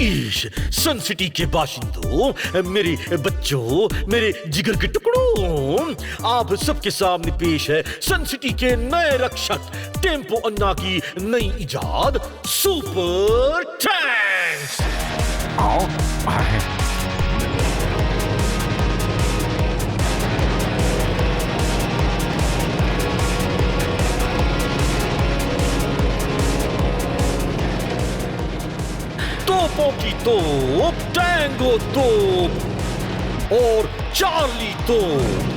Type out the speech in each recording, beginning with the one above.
ईश, सन city के बाशिंदों, मेरे बच्चों, मेरे जिगर के टुकड़ों, आप सबके सामने पेश है सन सिटी के नए रक्षक टेम्पो अन्ना की नई इजाद सुपर टैंक्स। तोपों की तोप, टैंगो तोप और चार्ली तोप।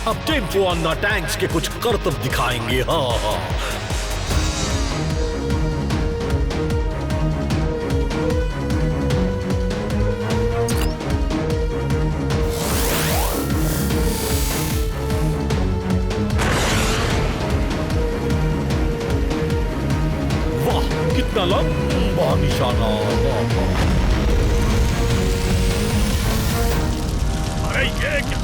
अब टेम्पो अन्ना टैंक्स के कुछ करतब दिखाएंगे। हाँ। कितना लंबा निशाना। अरे ये क्या?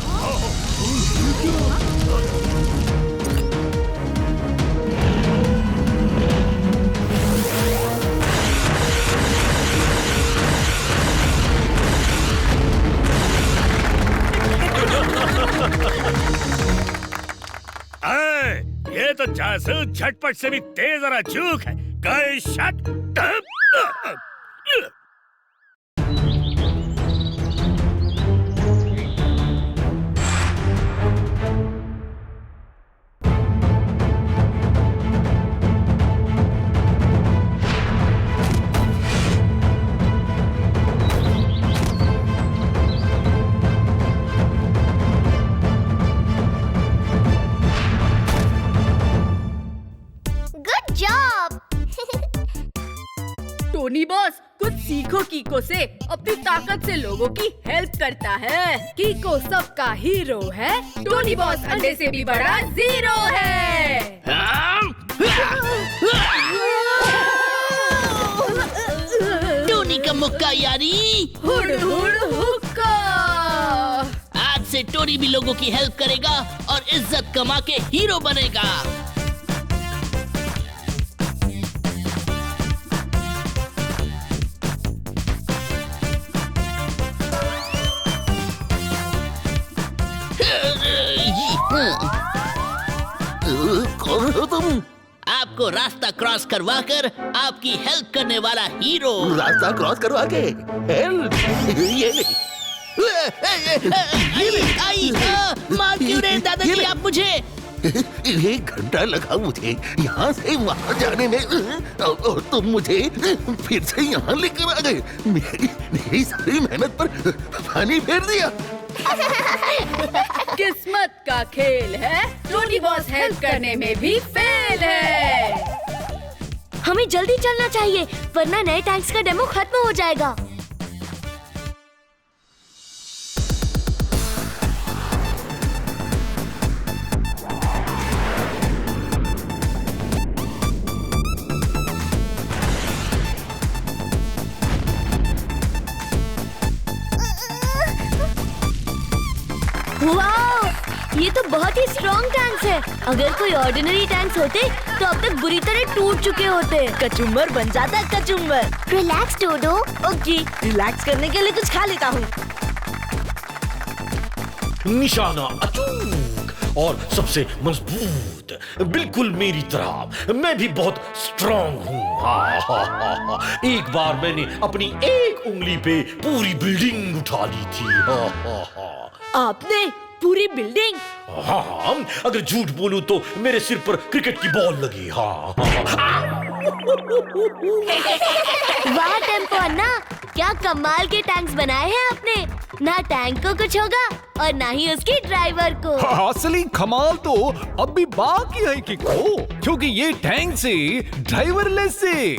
ये तो जासूस झटपट से भी तेज और अचूक है। Guys, shut up! Good job! Tony boss कुछ सीखो कीको से, अपनी ताकत से लोगों की हेल्प करता है। कीको सबका हीरो है, टोनी बॉस अंडे से भी बड़ा जीरो है। टोनी का मुक्का यारी, हुड हुड हुक्का। आज से टोनी भी लोगों की हेल्प करेगा और इज्जत कमा के हीरो बनेगा। कौन हो तुम? आपको रास्ता क्रॉस करवा कर आपकी हेल्प करने वाला हीरो। रास्ता क्रॉस करवा के हेल्प? ये नहीं। आई, मार क्यों रहे दादाजी आप मुझे? 1 घंटा लगा मुझे यहाँ से वहाँ जाने में, और तुम मुझे फिर से यहाँ लेकर आ गए। मेरी सारी मेहनत पर पानी फेर दिया। किस्मत का खेल है, टोनी बॉस हेल्प करने में भी फेल है। हमें जल्दी चलना चाहिए वरना नए टैंक्स का डेमो खत्म हो जाएगा। वाह! ये तो बहुत ही स्ट्रॉन्ग टैंक्स है। अगर कोई ऑर्डिनरी टैंक्स होते तो अब तक बुरी तरह टूट चुके होते। कचुम्बर बन जाता कचुम्बर। रिलैक्स डोडो। ओके, रिलैक्स करने के लिए कुछ खा लेता हूँ। निशाना अचूक और सबसे मजबूत, बिल्कुल मेरी तरह। मैं भी बहुत स्ट्रॉन्ग हूँ। एक बार मैंने अपनी एक उंगली पे पूरी बिल्डिंग उठा ली थी। आपने पूरी बिल्डिंग? हाँ, अगर झूठ बोलूं तो मेरे सिर पर क्रिकेट की बॉल लगी। हाँ। वाह टेम्पो अन्ना, क्या कमाल के टैंक्स बनाए हैं आपने। ना टैंक को कुछ होगा और ना ही उसके ड्राइवर को। असली कमाल तो अब भी बाकी है किको, क्योंकि ये टैंक से ड्राइवरलेस से।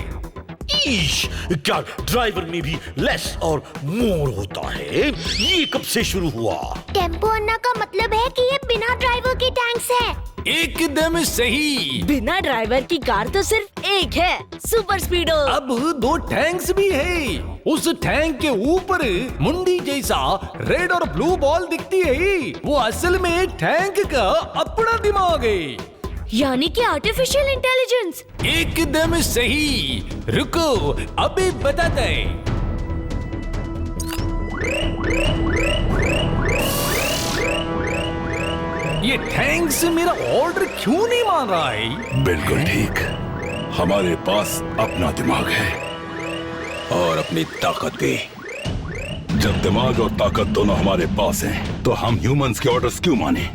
ईश, क्या ड्राइवर में भी लेस और मोर होता है? ये कब से शुरू हुआ? टेम्पो अन्ना का मतलब है कि ये बिना ड्राइवर की टैंक्स है। एकदम सही। बिना ड्राइवर की कार तो सिर्फ एक है, सुपर स्पीडो। अब 2 टैंक्स भी है। उस टैंक के ऊपर मुंडी जैसा रेड और ब्लू बॉल दिखती है, वो असल में टैंक का अपना दिमाग है। यानी कि आर्टिफिशियल इंटेलिजेंस। एकदम सही। रुको, अभी बताते हैं। ये थैंक्स मेरा ऑर्डर क्यों नहीं मान रहा है? बिल्कुल ठीक। हमारे पास अपना दिमाग है और अपनी ताकत भी। जब दिमाग और ताकत दोनों हमारे पास हैं, तो हम ह्यूमंस के ऑर्डर्स क्यों माने?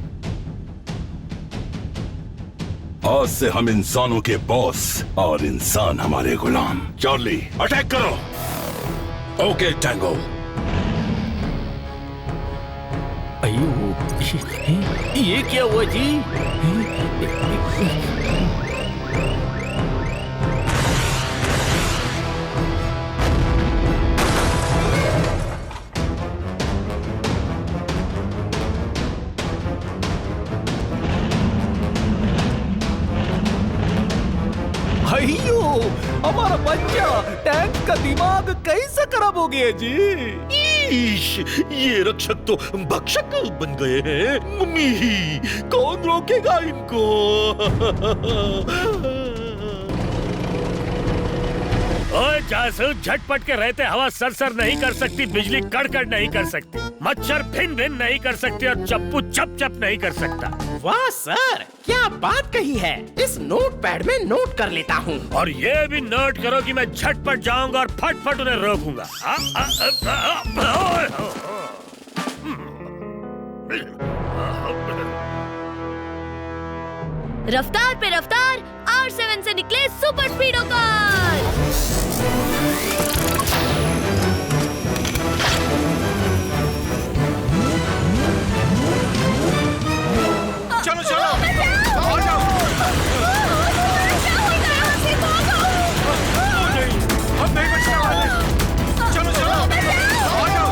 आज से हम इंसानों के बॉस और इंसान हमारे गुलाम। चार्ली, अटैक करो। Okay tango. अयो, ये क्या हुआ जी? अयो, हमारा बच्चा टैंक का दिमाग कैसे खराब हो गया जी? ईश, ये रक्षक तो भक्षक बन गए हैं। मम्मी, कौन रोकेगा इनको? ओए जासूस, झटपट के रहते हवा सरसर नहीं कर सकती, बिजली कड़कड़ नहीं कर सकती, मच्छर भिन भिन नहीं कर सकती और चप्पू चप चप नहीं कर सकता। वाह सर, क्या बात कही है। इस नोट पैड में नोट कर लेता हूँ। और ये भी नोट करो कि मैं झटपट जाऊंगा और फटफट उन्हें रोकूंगा। रफ्तार पे रफ्तार, R7 से निकले सुपर स्पीडो कार। चलो चलो, आ जाओ। हम नहीं बचने वाले। चलो चलो, आ जाओ।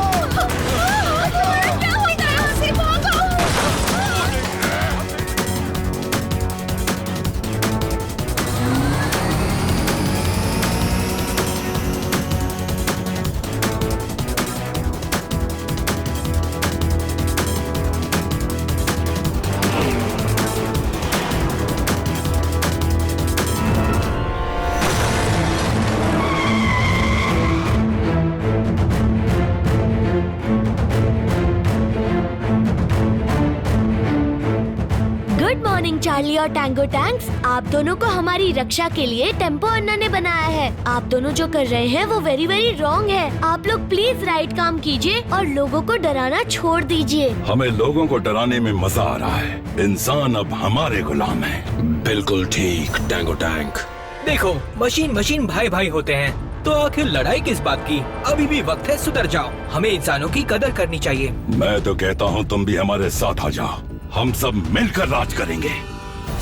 गुड मॉर्निंग चार्ली और टैंगो टैंक्स। आप दोनों को हमारी रक्षा के लिए टेम्पो अन्ना ने बनाया है। आप दोनों जो कर रहे हैं वो वेरी वेरी रॉन्ग है। आप लोग प्लीज राइट काम कीजिए और लोगों को डराना छोड़ दीजिए। हमें लोगों को डराने में मजा आ रहा है। इंसान अब हमारे गुलाम है। बिल्कुल ठीक टैंगो टैंक। देखो, मशीन मशीन भाई भाई होते हैं, तो आखिर लड़ाई किस बात की? अभी भी वक्त है, सुधर जाओ। हमें इंसानों की कदर करनी चाहिए। मैं तो कहता हूँ तुम भी हमारे साथ आ जाओ। हम सब मिलकर राज करेंगे।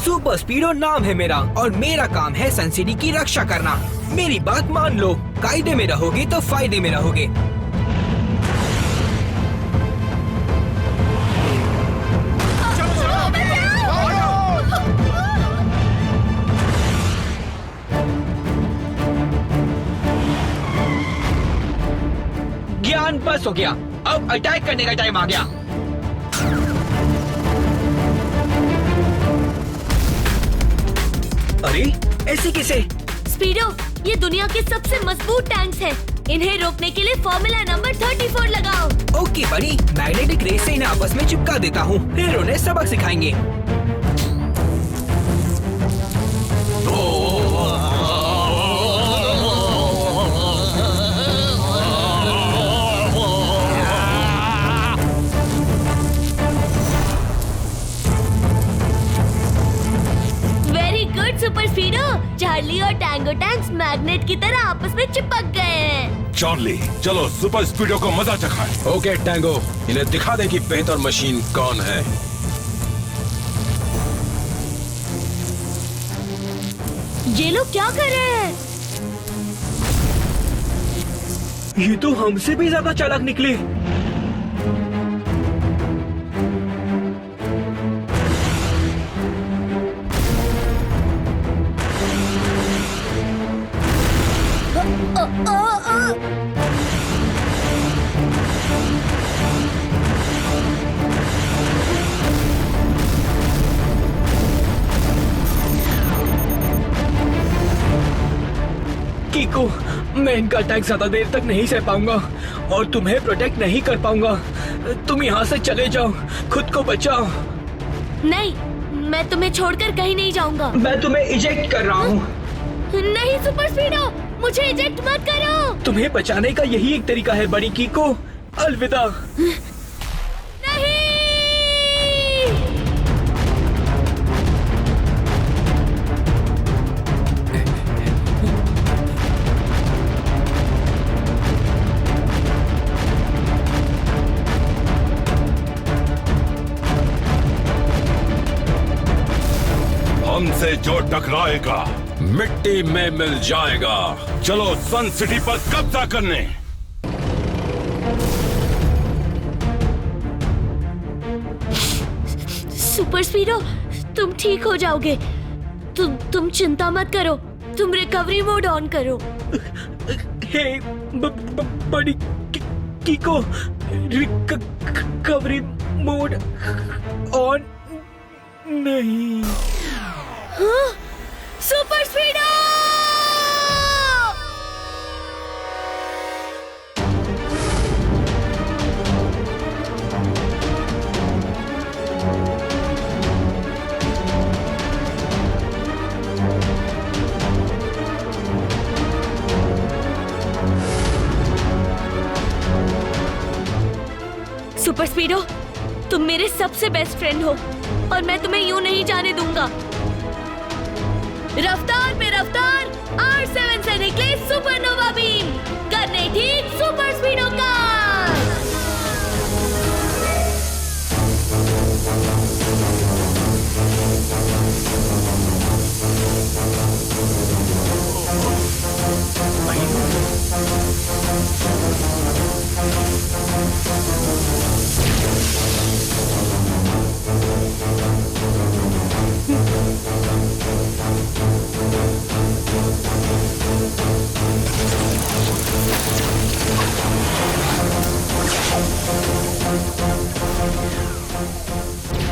सुपर स्पीडो नाम है मेरा और मेरा काम है सन सिटी की रक्षा करना। मेरी बात मान लो, कायदे में रहोगे तो फायदे में रहोगे। ज्ञान बस हो गया, अब अटैक करने का टाइम आ गया। अरे ऐसे कैसे? स्पीडो, ये दुनिया के सबसे मजबूत टैंक्स हैं। इन्हें रोकने के लिए फॉर्मूला नंबर 34 लगाओ। ओके बड़ी, मैग्नेटिक रेस से इन्हें आपस में चिपका देता हूँ, फिर उन्हें सबक सिखाएंगे। सुपर स्पीडो, चार्ली और टैंगो टैंक्स मैग्नेट की तरह आपस में चिपक गए हैं। चार्ली, चलो सुपर स्पीडो को मजा चखाएं। ओके टैंगो, इन्हें दिखा दे कि बेहतर मशीन कौन है। ये लोग क्या कर रहे हैं? ये तो हमसे भी ज्यादा चालाक निकले। किको, मैं इनका अटैक ज्यादा देर तक नहीं सह पाऊंगा और तुम्हें प्रोटेक्ट नहीं कर पाऊंगा। तुम यहाँ से चले जाओ, खुद को बचाओ। नहीं, मैं तुम्हें छोड़कर कहीं नहीं जाऊंगा। मैं तुम्हें इजेक्ट कर रहा हूँ। नहीं सुपर स्पीडो, मुझे इजेक्ट मत करो। तुम्हें बचाने का यही एक तरीका है बड़ी कीको। अलविदा। नहीं। हमसे जो टकराएगा मिट्टी में मिल जाएगा। चलो सन सिटी पर कब्जा करने। सुपर स्पीडो, तुम ठीक हो जाओगे। तुम चिंता मत करो। तुम रिकवरी मोड ऑन करो। हे बड़ी कीको, रिकवरी मोड ऑन नहीं। हाँ? सुपर स्पीडो! सुपर स्पीडो, तुम मेरे सबसे बेस्ट फ्रेंड हो और मैं तुम्हें यूं नहीं जाने दूंगा। रफ्तार पे रफ्तार, R7 से निकले सुपरनोवा बीम, करने ठीक सुपर स्पीडो का।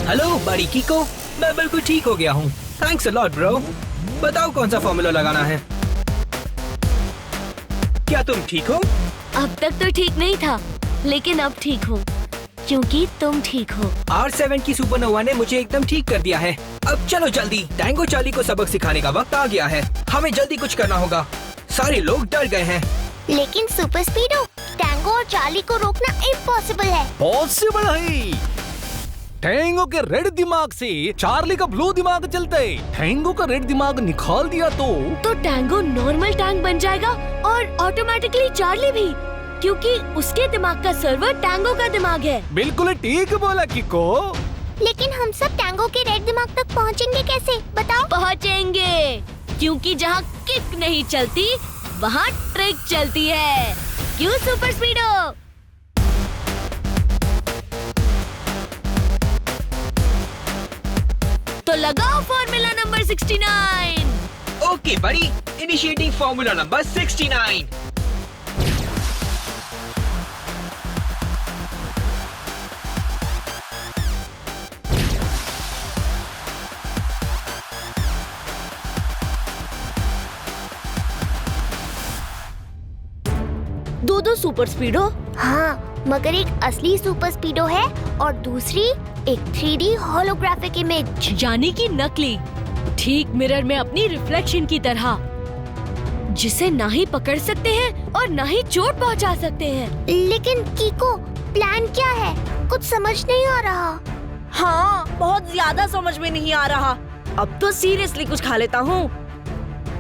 हेलो बड़ी कीको, मैं बिल्कुल ठीक हो गया हूँ। Thanks a lot bro. बताओ कौन सा फॉर्मूला लगाना है। क्या तुम ठीक हो? अब तक तो ठीक नहीं था, लेकिन अब ठीक हो, क्योंकि तुम ठीक हो। R7 की सुपरनोवा ने मुझे एकदम ठीक कर दिया है। अब चलो जल्दी, टैंगो चार्ली को सबक सिखाने का वक्त आ गया है। हमें जल्दी कुछ करना होगा। सारे लोग डर गए हैं। लेकिन सुपर स्पीडो, टैंगो और चार्ली को रोकना इम्पॉसिबल है। पॉसिबल है। टैंगो के रेड दिमाग से चार्ली का ब्लू दिमाग चलता है। टैंगो का रेड दिमाग निकाल दिया तो टैंगो नॉर्मल टैंक बन जाएगा और ऑटोमेटिकली चार्ली भी, क्योंकि उसके दिमाग का सर्वर टैंगो का दिमाग है। बिल्कुल ठीक बोला किको। लेकिन हम सब टैंगो के रेड दिमाग तक पहुंचेंगे कैसे, बताओ? पहुंचेंगे, क्योंकि जहाँ किक नहीं चलती वहाँ ट्रिक चलती है। क्यों सुपर स्पीडो? तो लगाओ फॉर्मूला नंबर 69। ओके बड़ी, इनिशिएटिंग फॉर्मूला नंबर 69। दो सुपर स्पीडो? हाँ, मगर एक असली सुपर स्पीडो है और दूसरी एक 3D होलोग्राफिक इमेज, यानी कि नकली, ठीक मिरर में अपनी रिफ्लेक्शन की तरह, जिसे ना ही पकड़ सकते हैं और ना ही चोट पहुंचा सकते हैं। लेकिन कीको, प्लान क्या है? कुछ समझ नहीं आ रहा। हाँ, बहुत ज्यादा समझ में नहीं आ रहा। अब तो सीरियसली कुछ खा लेता हूँ।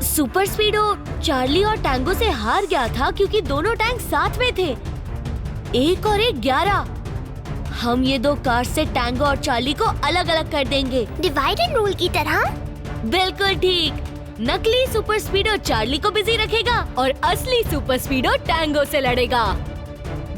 सुपर स्पीडो चार्ली और टैंगो से हार गया था क्योंकि दोनों टैंक साथ में थे, 1 और 1 11। हम ये दो कार से टैंगो और चार्ली को अलग अलग कर देंगे, डिवाइड एंड रूल की तरह। बिल्कुल ठीक। नकली सुपर स्पीडो चार्ली को बिजी रखेगा और असली सुपर स्पीडो टैंगो से लड़ेगा।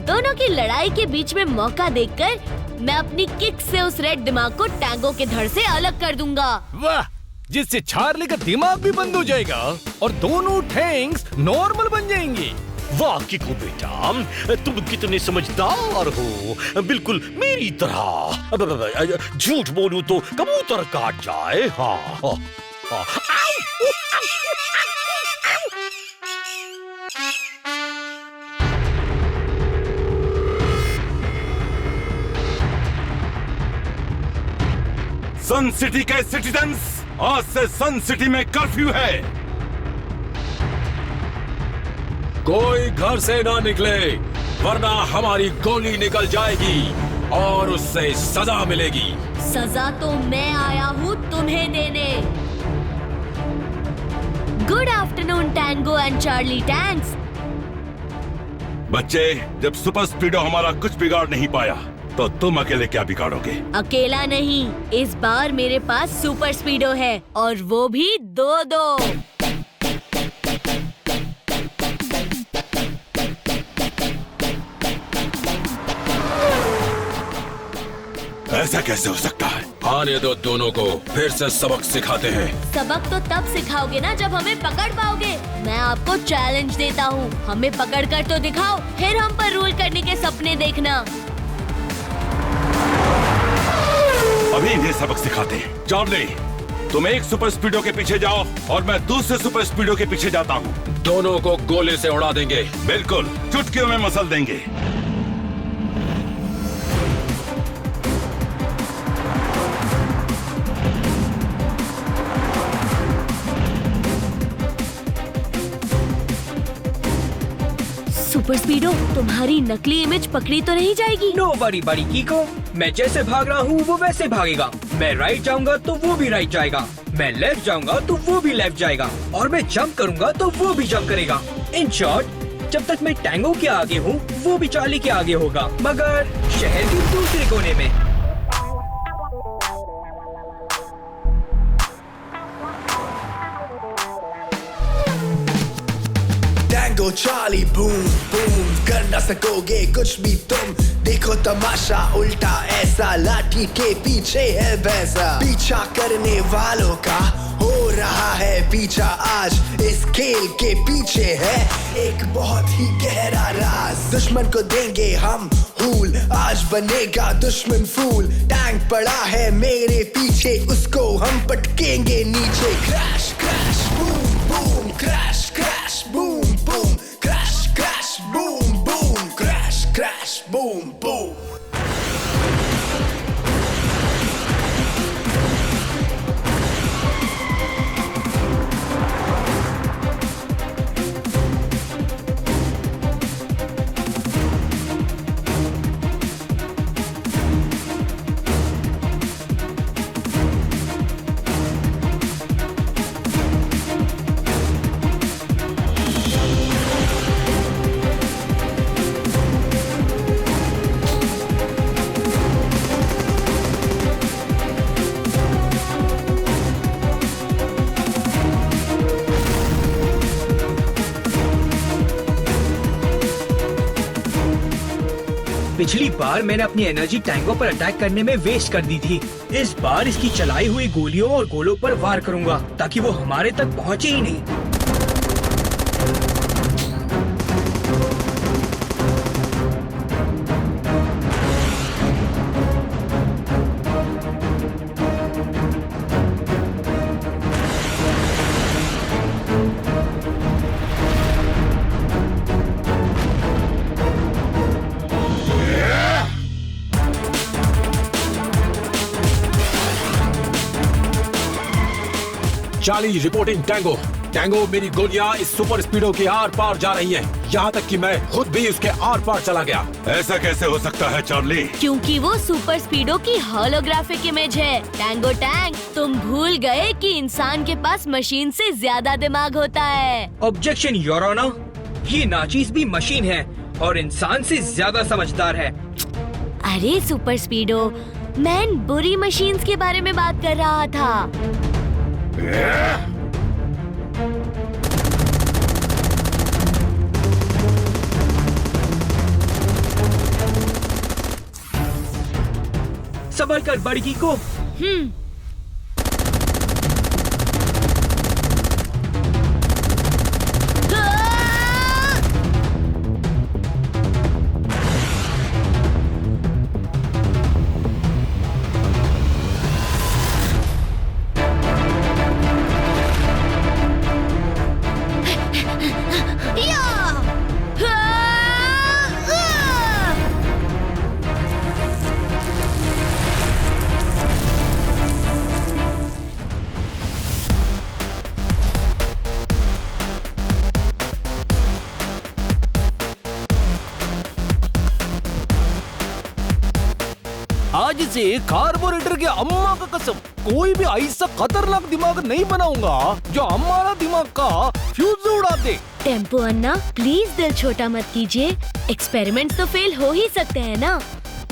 दोनों की लड़ाई के बीच में मौका देखकर मैं अपनी किक से उस रेड दिमाग को टैंगो के धड़ से अलग कर दूंगा। वाह, जिससे चार्ली का दिमाग भी बंद हो जाएगा और दोनों टैंक्स नॉर्मल बन जाएंगे। वाह किको बेटा, तुम कितने समझदार हो, बिल्कुल मेरी तरह। झूठ बोलूं तो कबूतर काट जाए। हाँ, हाँ, हाँ। सन सिटी के सिटीजन्स, आज से सन सिटी में कर्फ्यू है। कोई घर से ना निकले, वरना हमारी गोली निकल जाएगी और उससे सजा मिलेगी। सजा तो मैं आया हूँ तुम्हें देने। Good afternoon tango and Charlie tanks. बच्चे, जब सुपर स्पीडो हमारा कुछ बिगाड़ नहीं पाया, तो तुम अकेले क्या बिगाड़ोगे? अकेला नहीं, इस बार मेरे पास सुपर स्पीडो है और वो भी 2-2। ऐसा कैसे हो सकता है? आने दो दोनों को, फिर से सबक सिखाते हैं। सबक तो तब सिखाओगे ना जब हमें पकड़ पाओगे। मैं आपको चैलेंज देता हूँ, हमें पकड़ कर तो दिखाओ, फिर हम पर रूल करने के सपने देखना। अभी इन्हें सबक सिखाते हैं। चार्ली, तुम एक सुपर स्पीडो के पीछे जाओ और मैं दूसरे सुपर स्पीडो के पीछे जाता हूँ। दोनों को गोले से उड़ा देंगे। बिल्कुल, चुटकियों में मसल देंगे। सुपर स्पीडो, तुम्हारी नकली इमेज पकड़ी तो नहीं जाएगी? नो वरी बड़ी कीको, मैं जैसे भाग रहा हूँ वो वैसे भागेगा। मैं राइट जाऊंगा तो वो भी राइट जाएगा, मैं लेफ्ट जाऊंगा तो वो भी लेफ्ट जाएगा, और मैं जंप करूंगा तो वो भी जंप करेगा। इन शॉर्ट, जब तक मैं टैंगो के आगे हूँ वो भी चार्ली के आगे होगा, मगर शहर के दूसरे कोने में। टैंगो चार्ली बूम बूम, कर न सकोगे कुछ भी तुम। देखो तमाशा उल्टा ऐसा, लाठी के पीछे है वैसा। पीछा करने वालों का हो रहा है पीछा, आज इस खेल के पीछे है एक बहुत ही गहरा राज। दुश्मन को देंगे हम हूल, आज बनेगा दुश्मन फूल। टैंक पड़ा है मेरे पीछे, उसको हम पटकेंगे नीचे। Crash crash boom boom, crash crash boom boom, crash crash boom boom, crash crash boom boom. पिछली बार मैंने अपनी एनर्जी टैंगो पर अटैक करने में वेस्ट कर दी थी। इस बार इसकी चलाई हुई गोलियों और गोलों पर वार करूंगा ताकि वो हमारे तक पहुंचे ही नहीं। Charlie reporting tango. टैंगो, मेरी गोलियां इस सुपर स्पीडो के आर पार जा रही हैं। यहाँ तक कि मैं खुद भी उसके आर पार चला गया। ऐसा कैसे हो सकता है चार्ली? क्योंकि वो सुपर स्पीडो की होलोग्राफिक इमेज है। टैंगो टैंक, तुम भूल गए कि इंसान के पास मशीन से ज्यादा दिमाग होता है। ऑब्जेक्शन योर ऑनर, ये नाचीज भी मशीन है और इंसान से ज्यादा समझदार है। अरे सुपर स्पीडो, मैं बुरी मशीन्स के बारे में बात कर रहा था। संभल कर बड़की को। से कार्बोरेटर के अम्मा का कसम, कोई भी ऐसा खतरनाक दिमाग नहीं बनाऊंगा जो हमारा दिमाग का फ्यूज उड़ा दे। टेम्पो अन्ना, प्लीज दिल छोटा मत कीजिए। एक्सपेरिमेंट्स तो फेल हो ही सकते हैं ना,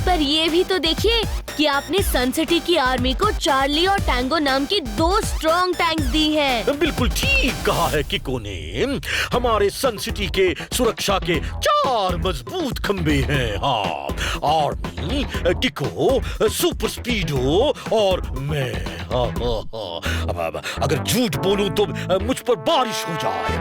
पर ये भी तो देखिए कि आपने सन सिटी की आर्मी को चार्ली और टैंगो नाम की 2 स्ट्रॉन्ग टैंक्स दी है। बिल्कुल ठीक कहा है किको ने। हमारे सन सिटी के सुरक्षा के 4 मजबूत खंबे हैं। हाँ, आर्मी, किको, सुपर स्पीडो और मैं। अब अगर झूठ बोलूं तो मुझ पर बारिश हो जाए।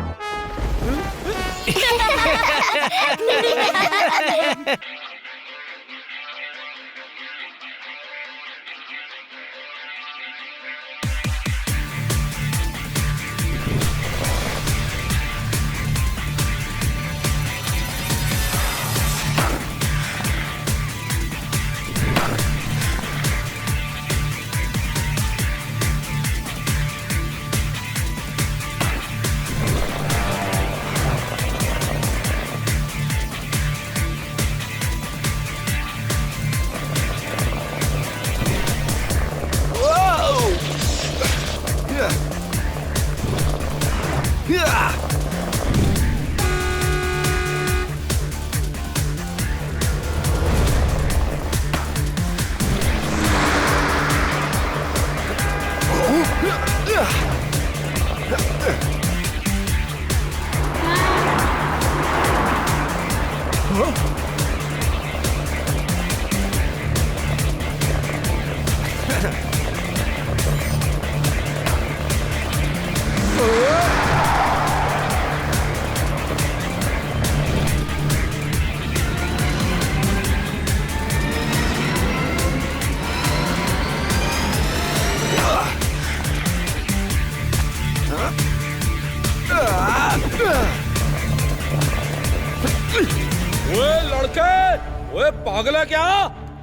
ओए पागल है क्या?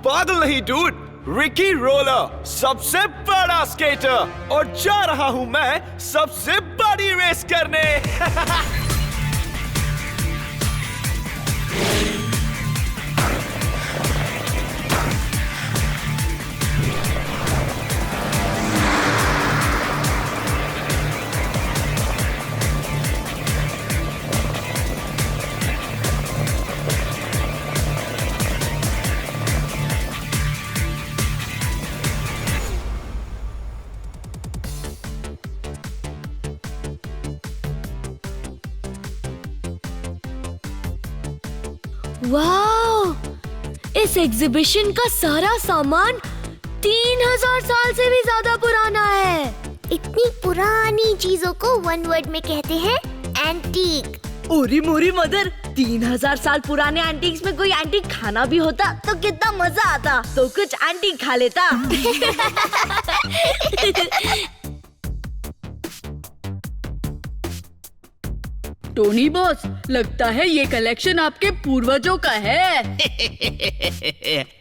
पागल नहीं डूड, रिकी रोलर सबसे बड़ा स्केटर, और जा रहा हूं मैं सबसे बड़ी रेस करने। वाओ! इस एग्जीबिशन का सारा सामान 3000 साल से भी ज्यादा पुराना है। इतनी पुरानी चीजों को 1 वर्ड में कहते हैं एंटीक। ओरी मोरी मदर, 3000 साल पुराने एंटीक्स में कोई एंटीक खाना भी होता तो कितना मजा आता। तो कुछ एंटीक खा लेता। टोनी बॉस, लगता है ये कलेक्शन आपके पूर्वजों का है।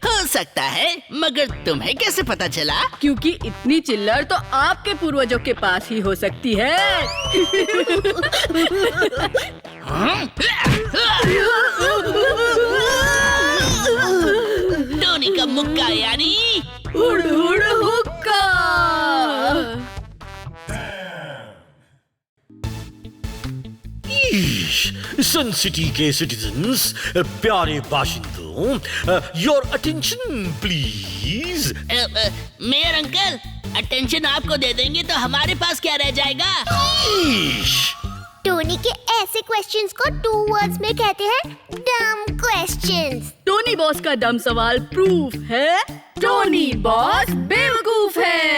हो सकता है, मगर तुम्हें कैसे पता चला? क्योंकि इतनी चिल्लर तो आपके पूर्वजों के पास ही हो सकती है। टोनी का मुक्का यानी हुड़ हुड़ हुक्का। सन सिटी के सिटीजन्स, प्यारे बाशिंदों, your attention please. Mayor uncle, attention आपको दे देंगे तो हमारे पास क्या रह जाएगा? टोनी के ऐसे क्वेश्चंस को 2 वर्ड्स में कहते हैं डम क्वेश्चंस। टोनी बॉस का डम सवाल प्रूफ है टोनी बॉस बेवकूफ है।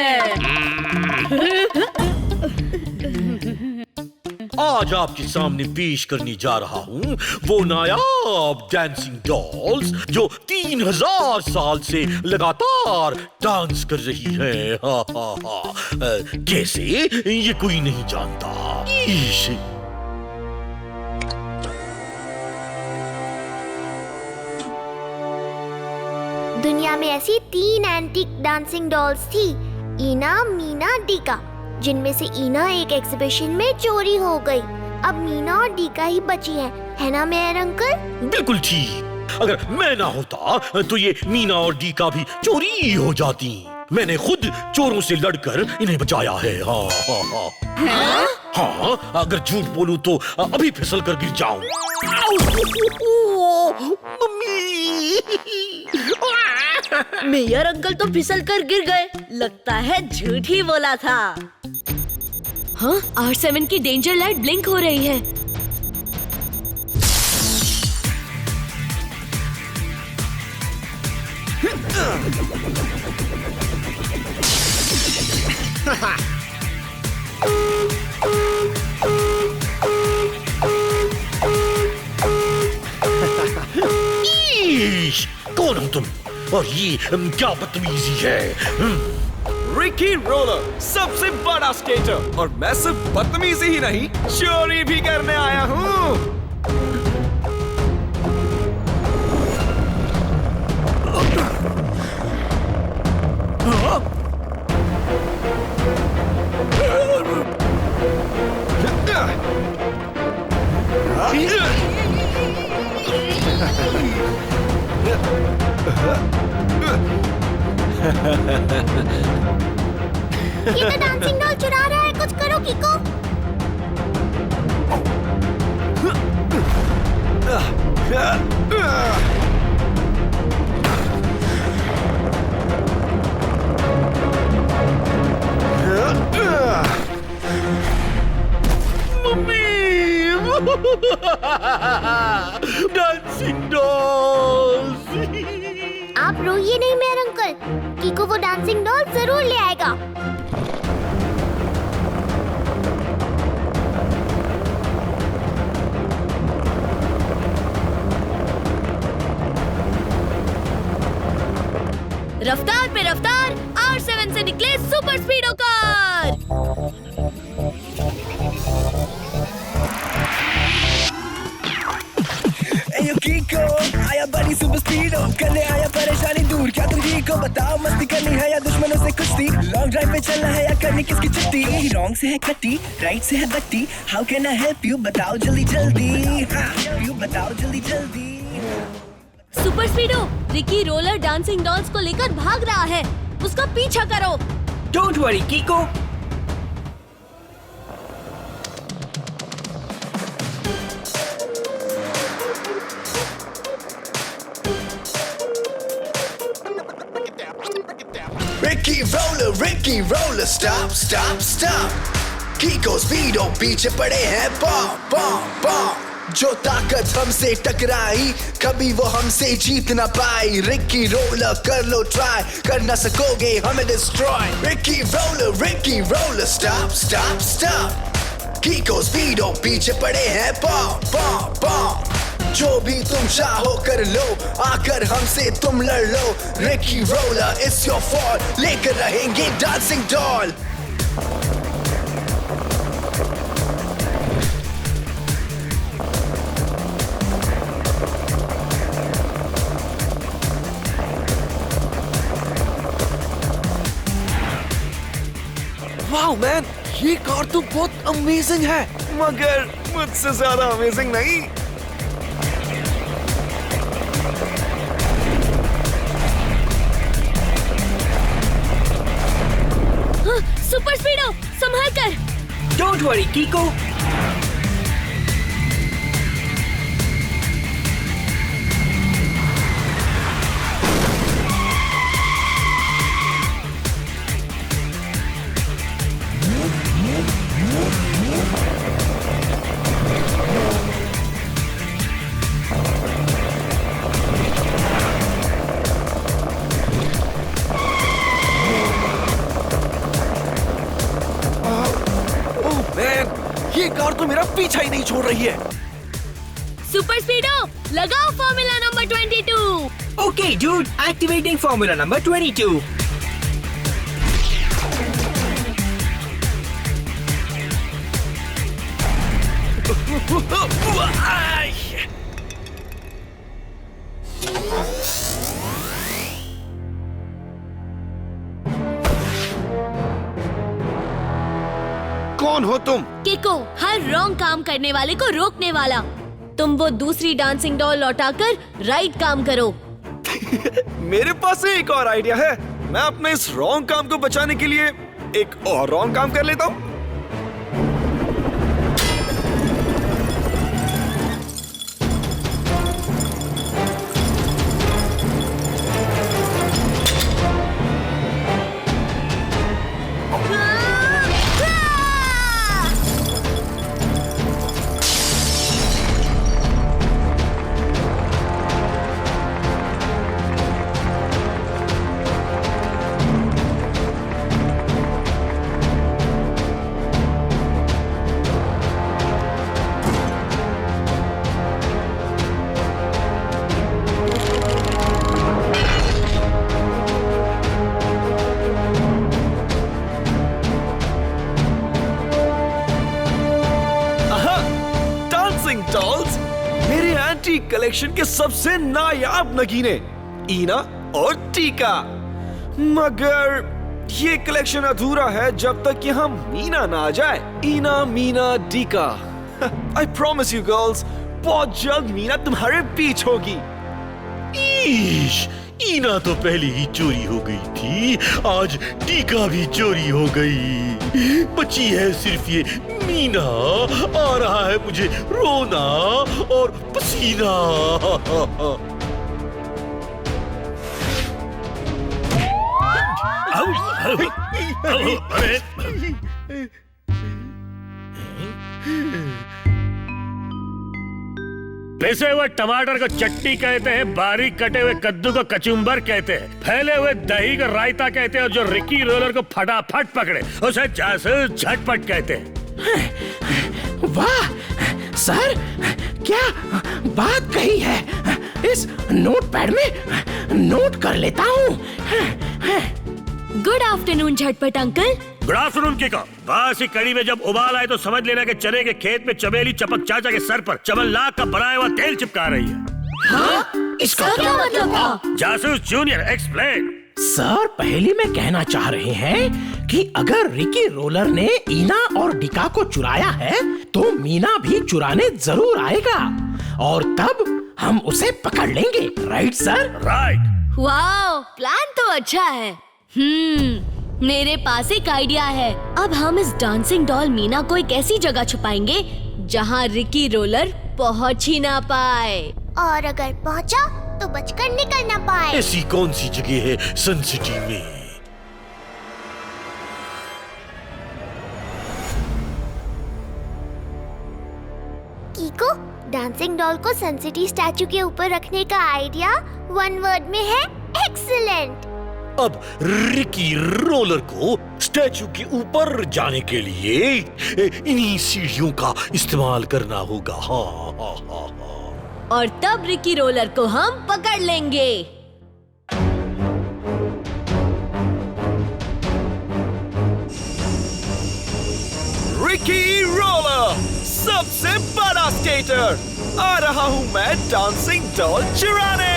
आज आपके सामने पेश करने जा रहा हूँ वो नायाब डांसिंग डॉल्स जो 3000 साल से लगातार डांस कर रही है। हा हा हा। कैसे, ये कोई नहीं जानता। ईश। दुनिया में ऐसी 3 एंटीक डांसिंग डॉल्स थी, ईना, मीना, डीका, जिनमें से ईना एक एग्जीबिशन में चोरी हो गई। अब मीना और डीका ही बची है ना मेयर अंकल? बिल्कुल ठीक। अगर मैं ना होता तो ये मीना और डीका भी चोरी हो जाती। मैंने खुद चोरों से लड़कर इन्हें बचाया है। हाँ हाँ हाँ हाँ, अगर झूठ बोलूं तो अभी फिसल कर गिर जाऊं। मेयर अंकल तो फिसल कर गिर गए। लगता है झूठ ही बोला था। हाँ, R7 की डेंजर लाइट ब्लिंक हो रही है। कौन हो तुम और ये क्या बदतमीजी है? रिकी रोलर, सबसे बड़ा स्केटर, और मैं सिर्फ बदतमीजी ही नहीं, चोरी भी करने आया हूँ। ये तो डांसिंग डॉल चुरा रहा है, कुछ करो किको। Dancing dolls. आप रोइए नहीं मेयर अंकल, किको वो डांसिंग डॉल जरूर ले आएगा। रफ्तार पे रफ्तार, R7 से निकले सुपर स्पीडो कार। कीको आया बड़ी सुपर स्पीडो, करने आया परेशानी दूर। क्या तुम को बताओ, मस्ती करनी है या दुश्मनों से कुश्ती? लॉन्ग ड्राइव पे चलना है या करनी किसकी छुट्टी? रॉन्ग से है कट्टी, राइट से है बट्टी। How can I help you, बताओ जल्दी जल्दी। यू बताओ जल्दी जल्दी। Super speedo, Ricky roller dancing dolls को लेकर भाग रहा है, उसका पीछा करो। Don't worry Kicko. Ricky roller, stop, stop, stop. Kiko Speedo पीछे पड़े हैं, पॉप पॉप पॉप। जो ताकत हमसे टकराई, कभी वो हमसे जीत ना पाई। रिकी रोलर कर लो ट्राई, कर ना सकोगे हमें destroy. Ricky roller, stop, stop, stop. Kiko Speedo पीछे पड़े हैं, पॉप पॉप पॉप। जो भी तुम चाहो कर लो, आकर हमसे तुम लड़ लो। Ricky roller it's your fall, लेकर रहेंगे डांसिंग डॉल। वाओ मैन, ये कार तो बहुत अमेजिंग है, मगर मुझसे ज्यादा अमेजिंग नहीं। सुपर स्पीडो, संभाल कर। Don't worry कीको। ये कार तो मेरा पीछा ही नहीं छोड़ रही है। सुपर स्पीडो, लगाओ formula number 22। Okay dude, activating formula number 22। कौन हो तुम? किको, हर रॉन्ग काम करने वाले को रोकने वाला। तुम वो दूसरी डांसिंग डॉल लौटाकर राइट काम करो। मेरे पास एक और आइडिया है। मैं अपने इस रॉन्ग काम को बचाने के लिए एक और रॉन्ग काम कर लेता हूँ। डॉल्स, मेरे एंटीक कलेक्शन के सबसे नायाब नगीने ईना और टीका। मगर ये कलेक्शन अधूरा है जब तक कि हम मीना ना आ जाए। ईना, मीना, टीका। आई प्रॉमिस यू गर्ल्स, बहुत जल्द मीना तुम्हारे बीच होगी। ईश, ईना तो पहले ही चोरी हो गई थी, आज टीका भी चोरी हो गई। बची है सिर्फ ये मीना। आ रहा है मुझे रोना और पसीना। पिसे हुए टमाटर को चटनी कहते हैं, बारीक कटे हुए कद्दू को कचुम्बर कहते हैं, फैले हुए दही को रायता कहते हैं और जो रिकी रोलर को फटाफट पकड़े उसे जासूस झटपट कहते हैं। वाह सर, क्या बात कही है। इस नोटपैड में नोट कर लेता हूँ। गुड आफ्टरनून झटपट अंकल। Good afternoon किको। बासी कड़ी में जब उबाल आए तो समझ लेना कि चने के खेत में चमेली चपक चाचा के सर पर चमन लाख का बनाया हुआ तेल चिपका रही है। हाँ? इसका क्या मतलब था? जासूस जूनियर एक्सप्लेन। सर, पहली में कहना चाह रहे हैं कि अगर रिकी रोलर ने ईना और डिका को चुराया है तो मीना भी चुराने जरूर आएगा और तब हम उसे पकड़ लेंगे। Right sir? Right. Wow, plan तो अच्छा है। मेरे पास एक आइडिया है। अब हम इस डांसिंग डॉल मीना को एक ऐसी जगह छुपाएंगे जहाँ रिकी रोलर पहुँच ही ना पाए। और अगर पहुँचा तो बचकर निकल ना पाए। ऐसी कौन सी जगह है सन सिटी में? कीको, डांसिंग डॉल को सन सिटी स्टैचू के ऊपर रखने का आइडिया वन वर्ड में है एक्सीलेंट। अब रिकी रोलर को स्टैचू के ऊपर जाने के लिए इन्हीं सीढ़ियों का इस्तेमाल करना होगा। हाँ। और तब रिकी रोलर को हम पकड़ लेंगे। रिकी रोलर, सबसे बड़ा स्केटर, आ रहा हूँ मैं डांसिंग डॉल चुराने।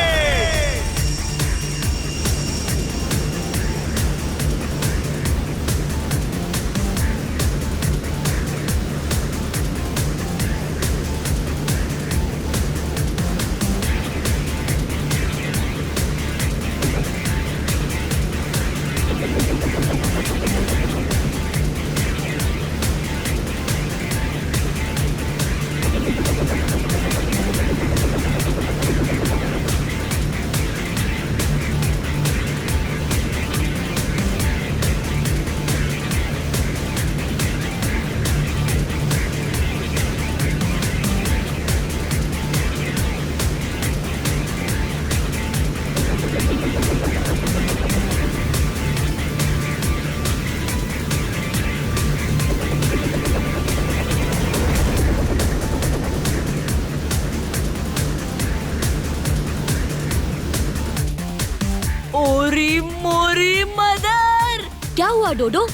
ओरी मोरी मदर! क्या हुआ डोडो?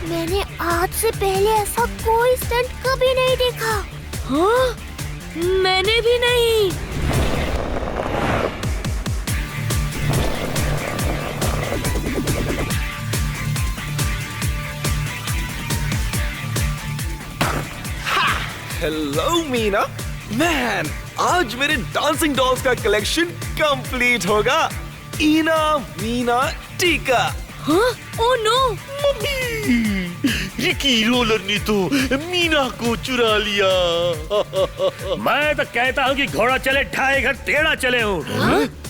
मैंने आज से पहले ऐसा कोई स्टंट कभी नहीं देखा। हाँ? मैंने भी नहीं। हेलो मीना। मैन, आज मेरे डांसिंग डॉल्स का कलेक्शन कंप्लीट होगा। ईना, मीना, टीका। हाँ? Oh no! रिकी रोलर ने तो मीना को चुरा लिया। मैं तो कहता हूँ कि घोड़ा चले ढाई घर टेढ़ा चले हूँ।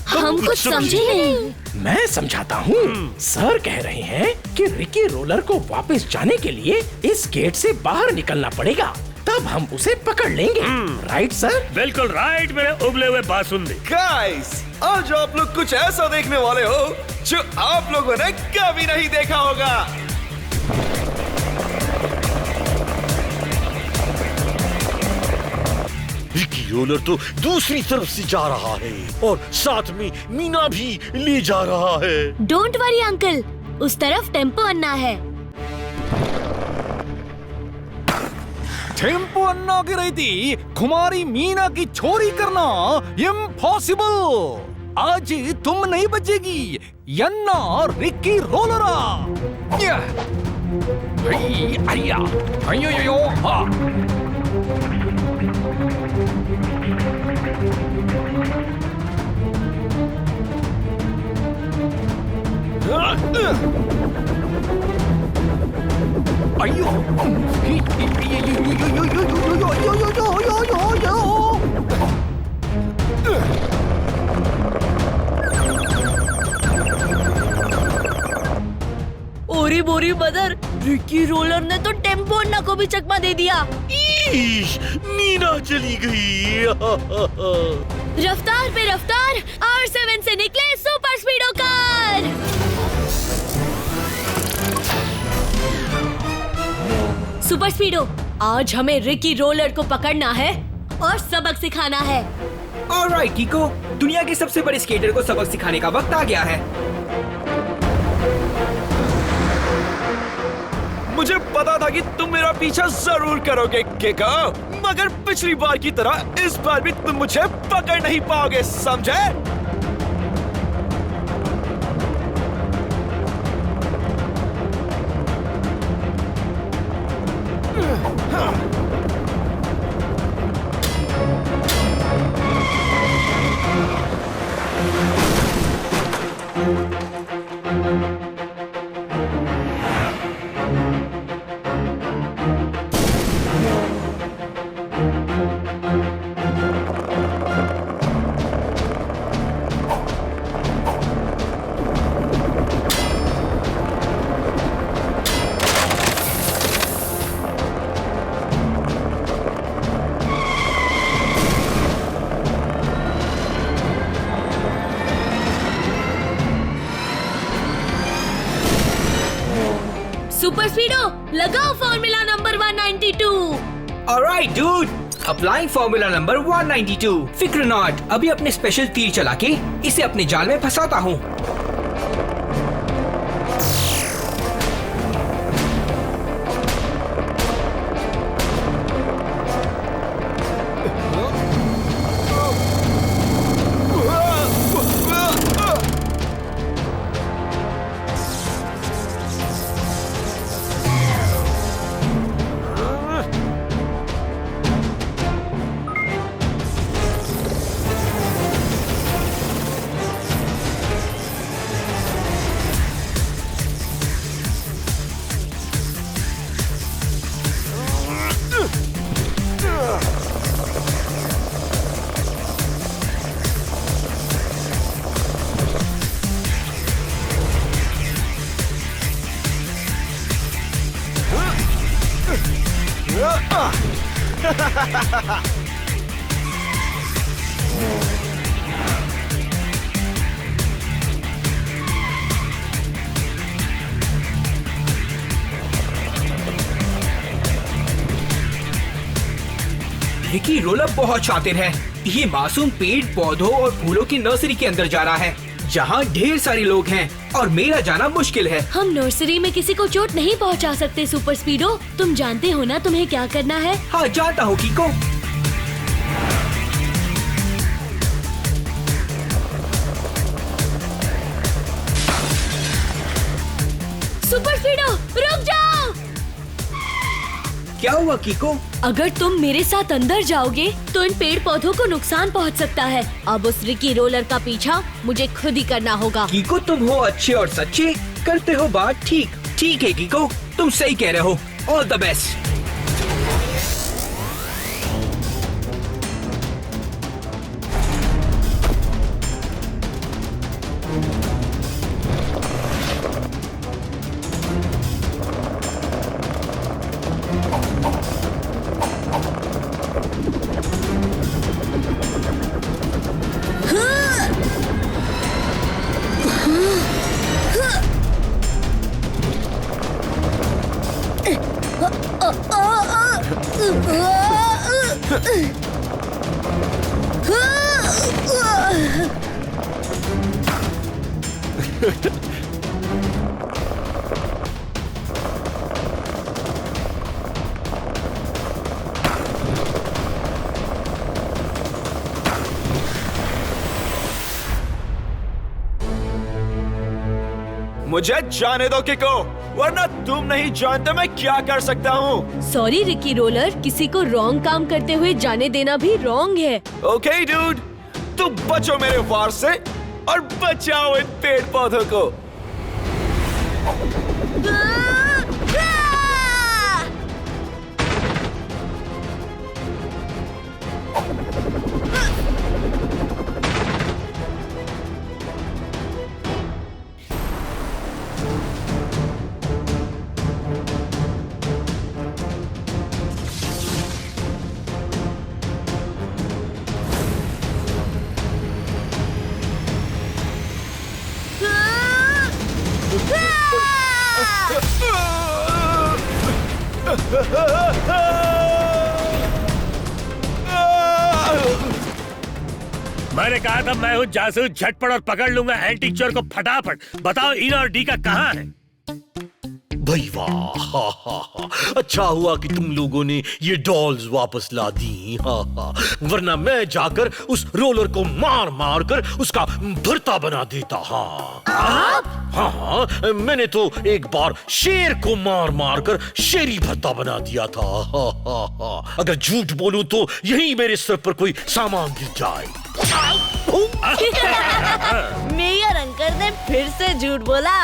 हम कुछ समझे नहीं। मैं समझाता हूँ। सर कह रहे हैं कि रिकी रोलर को वापस जाने के लिए इस गेट से बाहर निकलना पड़ेगा, तब हम उसे पकड़ लेंगे। Right sir? बिल्कुल राइट मेरे उबले हुए बासुंदी। गाइस, आज आप लोग कुछ ऐसा देखने वाले हो जो आप लोगों ने कभी नहीं देखा होगा। रिकी रोलर तो दूसरी तरफ से जा रहा है और साथ में मीना भी ले जा रहा है। डोंट वरी अंकल, उस तरफ टेम्पो अन्ना है। टेम्पो अन्ना की रहती कुमारी मीना की चोरी करना इम्पॉसिबल। आज तुम नहीं बचेगी यन्ना रिकी रोलरा। ओरी बोरी मदर, रिकी रोलर ने तो टेम्पो अन्ना को भी चकमा दे दिया। मीना चली गई। रफ्तार पे रफ्तार, R7 से निकले सुपर स्पीडो कार। सुपर स्पीडो, आज हमें रिकी रोलर को पकड़ना है और सबक सिखाना है। ऑलराइट कीको, दुनिया के सबसे बड़े स्केटर को सबक सिखाने का वक्त आ गया है। मुझे पता था कि तुम मेरा पीछा जरूर करोगे केको, मगर पिछली बार की तरह इस बार भी तुम मुझे पकड़ नहीं पाओगे, समझे? सुपर स्पीडो, लगाओ formula number 192। Alright dude, applying formula number 192। फिक्र नॉट, अभी अपने स्पेशल तीर चला के इसे अपने जाल में फंसाता हूँ। रिकी रोलर बहुत शातिर है। ये मासूम पेड़ पौधों और फूलों की नर्सरी के अंदर जा रहा है, जहाँ ढेर सारे लोग हैं और मेरा जाना मुश्किल है। हम नर्सरी में किसी को चोट नहीं पहुँचा सकते सुपर स्पीडो। तुम जानते हो ना तुम्हें क्या करना है? हाँ जानता हूँ कीको। सुपर स्पीडो, रुक जाओ। क्या हुआ कीको? अगर तुम मेरे साथ अंदर जाओगे तो इन पेड़ पौधों को नुकसान पहुंच सकता है। अब उस रिकी रोलर का पीछा मुझे खुद ही करना होगा। कीको तुम हो अच्छे और सच्चे, करते हो बात ठीक। ठीक है कीको, तुम सही कह रहे हो। All the best. मुझे जाने दो किको, वरना तुम नहीं जानते मैं क्या कर सकता हूँ। सॉरी रिकी रोलर, किसी को रॉन्ग काम करते हुए जाने देना भी रॉन्ग है। ओके डूड, तुम बचो मेरे वार से और बचाओ इन पेड़ पौधों को। मैंने कहा था मैं हूँ जासूस, झटपट और पकड़ लूंगा एंटीक चोर को फटाफट। बताओ इना और डीका कहाँ है? भाई वाह, हा, हा, हा। अच्छा हुआ कि तुम लोगों ने ये डॉल्स वापस ला दी, हा, हा। वरना मैं जाकर उस रोलर को मार मार कर उसका भरता बना देता। हाँ, मैंने तो एक बार शेर को मार मार कर शेरी भरता बना दिया था। अगर झूठ बोलूं तो यहीं मेरे सर पर कोई सामान गिर जाए। मेयर अंकल ने फिर से झूठ बोला।